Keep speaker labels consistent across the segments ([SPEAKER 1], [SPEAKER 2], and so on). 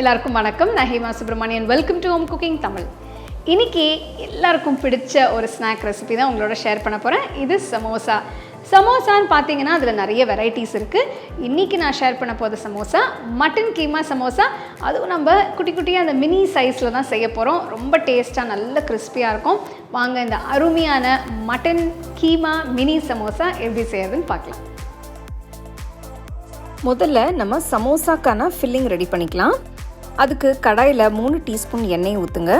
[SPEAKER 1] எல்லாருக்கும் வணக்கம். நான் Hema Subramanian. Welcome to home cooking Tamil. இன்றைக்கி எல்லாருக்கும் பிடிச்ச ஒரு ஸ்நாக் ரெசிபி தான் உங்களோட ஷேர் பண்ண போகிறேன். இது சமோசா. சமோசான்னு பார்த்தீங்கன்னா அதில் நிறைய வெரைட்டிஸ் இருக்குது. இன்றைக்கி நான் ஷேர் பண்ண போகிற சமோசா மட்டன் கீமா சமோசா. அதுவும் நம்ம குட்டி குட்டியாக அந்த மினி சைஸில் தான் செய்ய போகிறோம். ரொம்ப டேஸ்ட்டாக நல்ல கிறிஸ்பியாக இருக்கும். வாங்க இந்த அருமையான மட்டன் கீமா மினி சமோசா எப்படி செய்யறதுன்னு பார்க்கலாம். முதல்ல நம்ம சமோசாக்கான ஃபில்லிங் ரெடி பண்ணிக்கலாம். அதுக்கு கடாயில் 3 டீஸ்பூன் எண்ணெய் ஊற்றுங்க.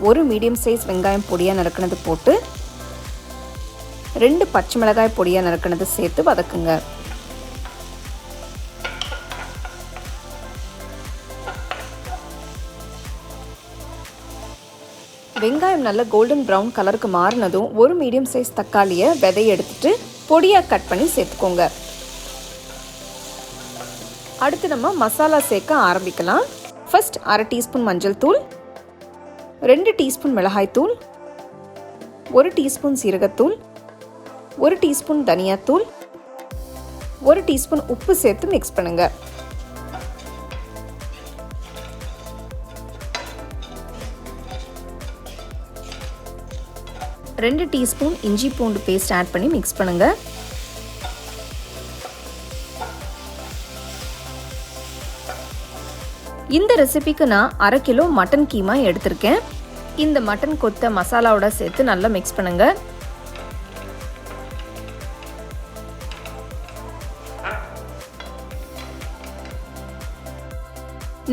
[SPEAKER 1] ஒரு மீடியம் சைஸ் வெங்காயம் பொடியாக நறுக்கினது போட்டு 2 பச்சை மிளகாய் பொடியாக நறுக்கினது சேர்த்து வதக்குங்க. வெங்காயம் நல்ல கோல்டன் ப்ரௌன் கலருக்கு மாறினதும் ஒரு மீடியம் சைஸ் தக்காளியை விதையை எடுத்துட்டு பொடியாக கட் பண்ணி சேர்த்துக்கோங்க. அடுத்து நம்ம மசாலா சேர்க்க ஆரம்பிக்கலாம். ஃபர்ஸ்ட் 1/2 டீஸ்பூன் மஞ்சள் தூள், 2 டீஸ்பூன் மிளகாய் தூள், 1 டீஸ்பூன் சீரகத்தூள், 1 டீஸ்பூன் தனியாத்தூள், 1 டீஸ்பூன் உப்பு சேர்த்து மிக்ஸ் பண்ணுங்க. ரெண்டு டீஸ்பூன் இஞ்சி பூண்டு பேஸ்ட் ஆட் பண்ணி மிக்ஸ் பண்ணுங்க. இந்த ரெசிபிக்கு நான் 1/2 கிலோ மட்டன் கீமா எடுத்திருக்கேன். இந்த மட்டன் கொத்த மசாலாவோட சேர்த்து நல்லா மிக்ஸ் பண்ணுங்க.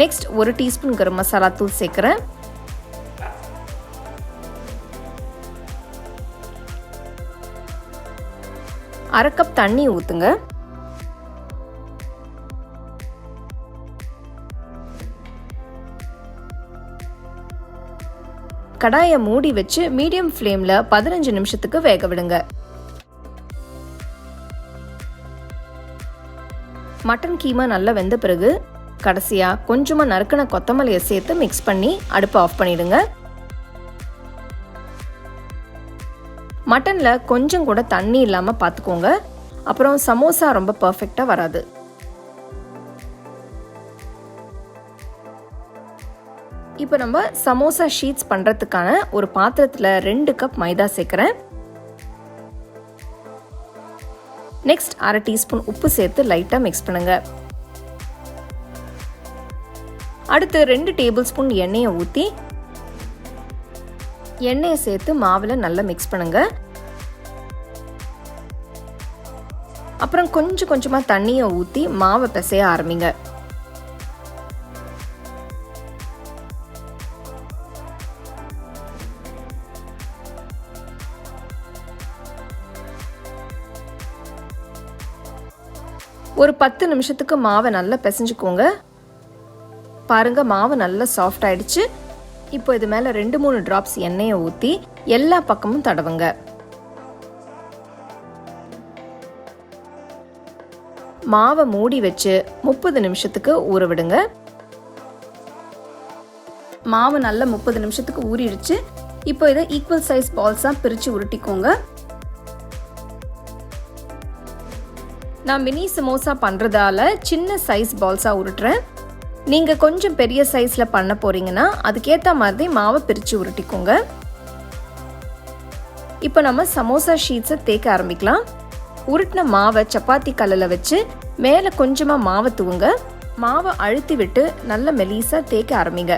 [SPEAKER 1] நெக்ஸ்ட் 1 டீஸ்பூன் கரம் மசாலா தூள் சேர்க்கிறேன். அரை கப் தண்ணி ஊற்றுங்க. கடாயை மூடி வச்சு மீடியம் ஃப்ளேமில் 15 நிமிஷத்துக்கு வேக விடுங்க. மட்டன் கீமா நல்லா வெந்த பிறகு கடைசியாக கொஞ்சமாக நறுக்கின கொத்தமல்லியை சேர்த்து மிக்ஸ் பண்ணி அடுப்பை ஆஃப் பண்ணிடுங்க. மட்டனில் கொஞ்சம் கூட தண்ணி இல்லாமல் பார்த்துக்கோங்க, அப்புறம் சமோசா ரொம்ப பர்ஃபெக்டாக வராது. இப்போ நம்ம சமோசா ஷீட்ஸ் பண்ணுறதுக்கான ஒரு பாத்திரத்தில் 2 கப் மைதா சேர்க்குறேன். நெக்ஸ்ட் 1/2 டீஸ்பூன் உப்பு சேர்த்து லைட்டாக மிக்ஸ் பண்ணுங்க. அடுத்து 2 டேபிள் ஸ்பூன் எண்ணெயை ஊற்றி எண்ணெயை சேர்த்து மாவில் நல்லா மிக்ஸ் பண்ணுங்க. அப்புறம் கொஞ்சம் கொஞ்சமாக தண்ணியை ஊற்றி மாவை பிசைய ஆரம்பிங்க. ஒரு 10 நிமிஷத்துக்கு மாவை நல்லா பிசைஞ்சுக்கோங்க. பாருங்க, மாவு நல்லா சாஃப்ட் ஆயிடுச்சு. இப்போ இது மேலே 2-3 டிராப்ஸ் எண்ணெயை ஊற்றி எல்லா பக்கமும் தடவுங்க. மாவை மூடி வச்சு 30 நிமிஷத்துக்கு ஊற விடுங்க. மாவு நல்லா 30 நிமிஷத்துக்கு ஊறிடுச்சு. இப்போ இதை ஈக்குவல் சைஸ் பால்ஸாக பிரித்து உருட்டிக்கோங்க. நான் மினி சமோசா பண்ணுறதால சின்ன சைஸ் பால்ஸாக உருட்டுறேன். நீங்கள் கொஞ்சம் பெரிய சைஸில் பண்ண போகிறீங்கன்னா அதுக்கேற்ற மாதிரி மாவை பிரித்து உருட்டிக்கோங்க. இப்போ நம்ம சமோசா ஷீட்ஸை தேய்க்க ஆரம்பிக்கலாம். உருட்டின மாவை சப்பாத்தி கல்லில் வச்சு மேலே கொஞ்சமாக மாவை தூவுங்க. மாவை அழுத்தி விட்டு நல்ல மெலிசாக தேய்க்க ஆரம்பிங்க.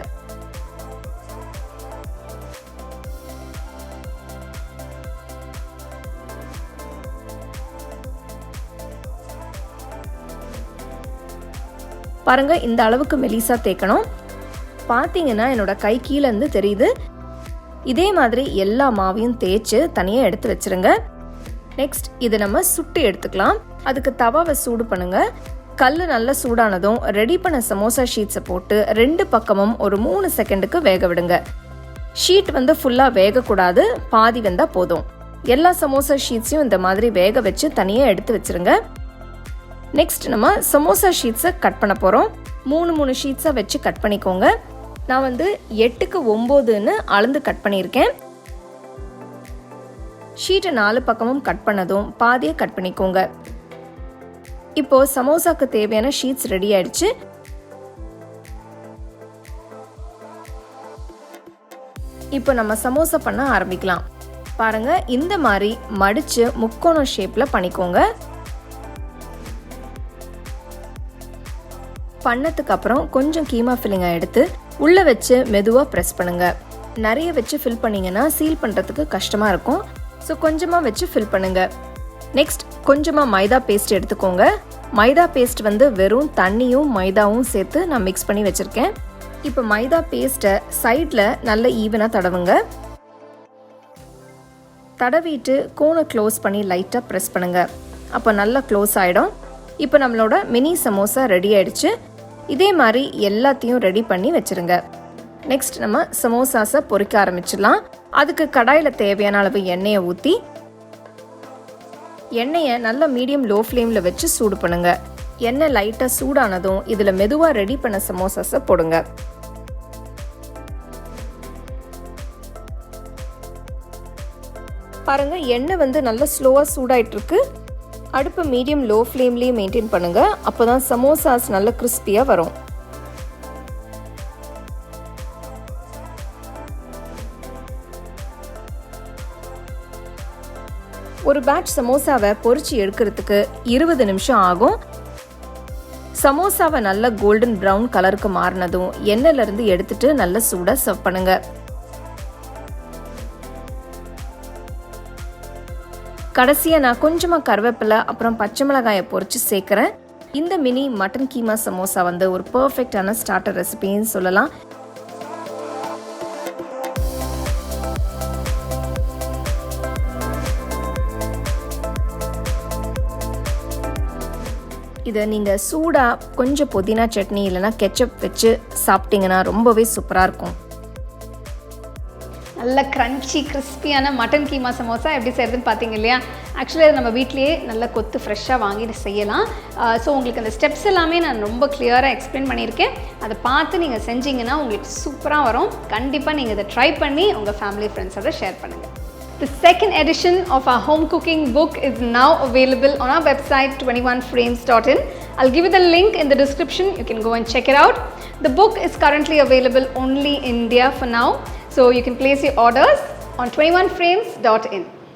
[SPEAKER 1] பாருங்க, இந்த அளவுக்கு மெலிசா தேய்க்கணும். பார்த்தீங்கன்னா என்னோட கை கீழேருந்து தெரியுது. இதே மாதிரி எல்லா மாவையும் தேய்ச்சி தனியாக எடுத்து வச்சிருங்க. நெக்ஸ்ட் இதை நம்ம சுட்டு எடுத்துக்கலாம். அதுக்கு தவாவை சூடு பண்ணுங்க. கல் நல்லா சூடானதும் ரெடி பண்ண சமோசா ஷீட்ஸை போட்டு 2 பக்கமும் ஒரு 3 செகண்டுக்கு வேக விடுங்க. ஷீட் ஃபுல்லாக வேகக்கூடாது, பாதி வெந்தால் போதும். எல்லா சமோசா ஷீட்ஸையும் இந்த மாதிரி வேக வச்சு தனியாக எடுத்து வச்சிருங்க. நெக்ஸ்ட் நம்ம சமோசா ஷீட்ஸை கட் பண்ண போகிறோம். 3 ஷீட்ஸாக வச்சு கட் பண்ணிக்கோங்க. நான் 8க்கு 9ன்னு அளந்து கட் பண்ணியிருக்கேன். ஷீட்டை 4 பக்கமும் கட் பண்ணதும் பாதியை கட் பண்ணிக்கோங்க. இப்போது சமோசாக்கு தேவையான ஷீட்ஸ் ரெடி ஆயிடுச்சு. இப்போ நம்ம சமோசா பண்ண ஆரம்பிக்கலாம். பாருங்க, இந்த மாதிரி மடித்து முக்கோண ஷேப்பில் பண்ணிக்கோங்க. பண்ணதுக்கு அப்புறம் கொஞ்சம் கீமா ஃபில்லிங்கை எடுத்து உள்ளே வச்சு மெதுவாக ப்ரெஸ் பண்ணுங்கள். நிறைய வச்சு ஃபில் பண்ணிங்கன்னா சீல் பண்ணுறதுக்கு கஷ்டமாக இருக்கும். ஸோ கொஞ்சமாக வச்சு ஃபில் பண்ணுங்கள். நெக்ஸ்ட் கொஞ்சமாக மைதா பேஸ்ட் எடுத்துக்கோங்க. மைதா பேஸ்ட் வெறும் தண்ணியும் மைதாவும் சேர்த்து நான் மிக்ஸ் பண்ணி வச்சுருக்கேன். இப்போ மைதா பேஸ்ட்டை சைடில் நல்ல ஈவனாக தடவுங்க. தடவிட்டு கோனை க்ளோஸ் பண்ணி லைட்டாக ப்ரெஸ் பண்ணுங்கள். அப்போ நல்லா க்ளோஸ் ஆகிடும். இப்போ நம்மளோட மினி சமோசா ரெடி ஆகிடுச்சு. இதே மாதிரி எல்லாத்தையும் ரெடி பண்ணி வச்சுருங்க. நெக்ஸ்ட் நம்ம சமோசாஸை பொரிக்க ஆரம்பிச்சிடலாம். அதுக்கு கடாயில் தேவையான அளவு எண்ணெயை ஊற்றி எண்ணெயை நல்லா மீடியம் லோ ஃப்ளேமில் வச்சு சூடு பண்ணுங்க. எண்ணெய் லைட்டாக சூடானதும் இதில் மெதுவாக ரெடி பண்ண சமோசாஸை போடுங்க. பாருங்க, எண்ணெய் நல்லா ஸ்லோவாக சூடாயிட்டு இருக்கு. அடுப்பு மீடியம் லோ ஃப்ளேம்லேயே மெயின்டைன் பண்ணுங்க. அப்போ தான் சமோசாஸ் நல்ல கிறிஸ்பியாக வரும். ஒரு பேட்ச் சமோசாவை பொரிச்சு எடுக்கிறதுக்கு 20 நிமிஷம் ஆகும். சமோசாவை நல்ல கோல்டன் ப்ரௌன் கலருக்கு மாறினதும் எண்ணெயிலேருந்து எடுத்துட்டு நல்ல சூடாக சர்வ் பண்ணுங்க. கடைசியாக நான் கொஞ்சமாக கருவேப்பிலை அப்புறம் பச்சை மிளகாயை பொரிச்சு சேர்க்குறேன். இந்த மினி மட்டன் கீமா சமோசா ஒரு பர்ஃபெக்டான ஸ்டார்டர் ரெசிபின்னு சொல்லலாம். இதை நீங்கள் சூடாக கொஞ்சம் புதினா சட்னி இல்லைனா கெச்சப் வச்சு சாப்பிட்டீங்கன்னா ரொம்பவே சூப்பராக இருக்கும்.
[SPEAKER 2] நல்ல க்ரன்ச்சி கிறிஸ்பியான மட்டன் கீமா சமோசா எப்படி செய்கிறதுன்னு பார்த்தீங்க இல்லையா? ஆக்சுவலி நம்ம வீட்லேயே நல்ல கொத்து ஃப்ரெஷ்ஷாக வாங்கிட்டு செய்யலாம். ஸோ உங்களுக்கு அந்த ஸ்டெப்ஸ் எல்லாமே நான் ரொம்ப கிளியராக எக்ஸ்பிளைன் பண்ணியிருக்கேன். அதை பார்த்து நீங்கள் செஞ்சீங்கன்னா உங்களுக்கு சூப்பராக வரும். கண்டிப்பாக நீங்கள் இதை ட்ரை பண்ணி உங்கள் ஃபேமிலி ஃப்ரெண்ட்ஸோட ஷேர் பண்ணுங்கள். The second edition of our home cooking book is now available on our website 21frames.in. I'll give you the link in the description. You can go and check it out. The book is currently available only in India for now. So you can place your orders on 21frames.in.